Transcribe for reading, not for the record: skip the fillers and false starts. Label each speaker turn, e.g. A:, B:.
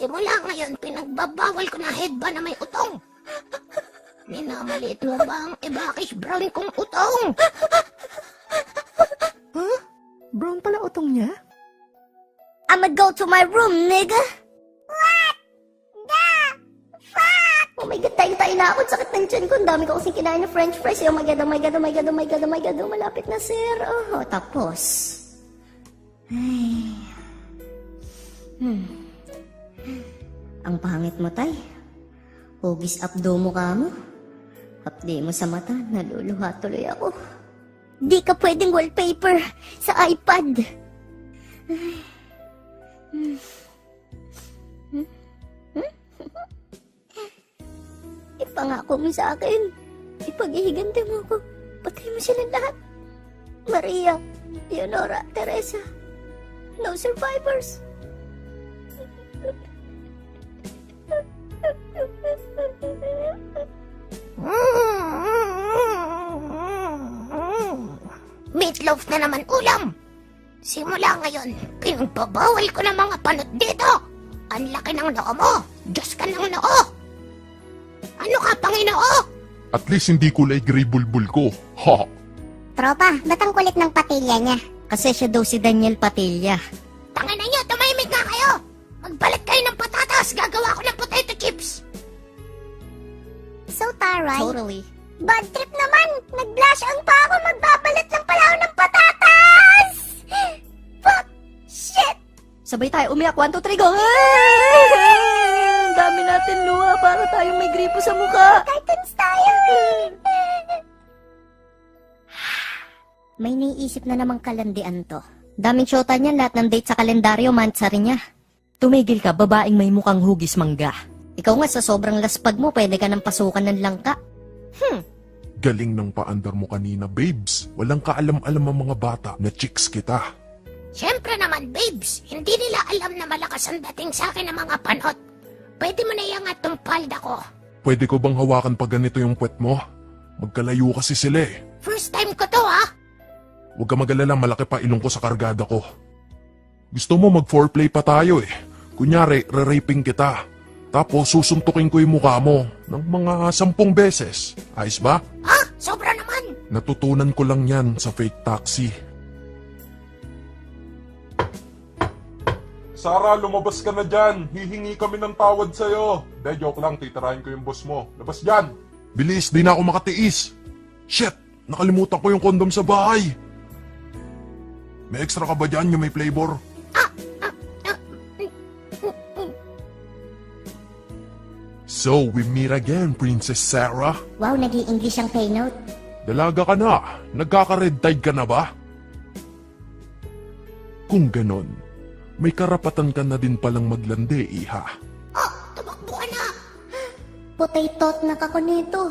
A: Simula ngayon, pinagbabawal ko na headband na may utong. Minamaliit mo ba ang ebakish brown kong utong?
B: Huh? Brown pala utong niya?
C: I'ma go to my room, nigga. What the fuck? Oh my God, tayo na ako. Sakit ng tiyan ko. Ang dami ko kasing kinain na french fries. Oh my God, oh my God, oh my God, oh my God, oh my God. Oh, malapit na, sir. Oh, tapos. Ay. Ang pangit mo, tay. Hugis abdo mo ka mo. Hapdi mo sa mata. Naluluha tuloy ako. Di ka pwedeng wallpaper sa iPad. Ipangako mo sa akin. Ipag-ihigante mo ko. Patay mo silang lahat. Maria, Leonora, Teresa. No survivors.
A: Meatloaf na naman ulam. Simula ngayon, pinagbabawal ko ng mga panot dito. Ang laki ng noo mo. Diyos ka ng noo. Ano ka, Panginoo?
D: At least hindi kulay gray bulbul ko. Ha!
C: Tropa, ba't ang kulit ng patilya niya? Kasi siya daw si Daniel Patilla.
A: Tangina niyo, tumahimik nga kayo. Magbalat kayo ng patatas. Gagawa ko ng potato chips.
C: So, Taray?
A: Totally.
C: Bad trip naman! Nag-blush on pa ako! Magbabalat lang pala ako ng patatas! Fuck! Shit!
B: Sabay tayo umiyak. 1, 2, 3, go! Ang dami natin luha para tayong may gripo sa mukha.
C: Titans tayo! May naiisip na namang kalandian to. Daming syota niya, lahat ng date sa kalendaryo, mansari niya.
B: Tumigil ka, babaeng may mukhang hugis mangga.
C: Ikaw nga, sa sobrang laspag mo, pwede ka nang pasukan ng langka.
D: Galing ng paandar mo kanina, babes. Walang kaalam-alam ang mga bata na chicks kita.
A: Siyempre naman, babes. Hindi nila alam na malakas ang dating sa akin ng mga panot. Pwede mo na iangat tong palda ko.
D: Pwede ko bang hawakan pa ganito yung puwet mo? Magkalayo kasi sila eh.
A: First time ko to, ha?
D: Huwag ka mag-alala, malaki pa ilong ko sa kargada ko. Gusto mo mag-foreplay pa tayo eh. Kunyari, re-raping kita. Tapos susuntukin ko yung mukha mo ng mga 10 beses. Ayos ba?
A: Ha? Sobra naman.
D: Natutunan ko lang yan sa fake taxi. Sara, lumabas ka na dyan. Hihingi kami ng tawad sa'yo. De, joke lang. Titirahin ko yung boss mo. Labas dyan. Bilis, di na ako makatiis. Shit, nakalimutan ko yung kondom sa bahay. May extra ka ba dyan yung may flavor? So, we meet again, Princess Sarah.
C: Wow, nag-i-English ang keynote.
D: Dalaga ka na. Nagkaka-red tide ka na ba? Kung ganon, may karapatan ka na din palang maglandi, iha.
A: Tumakbo ka na.
C: Potato na ako nito.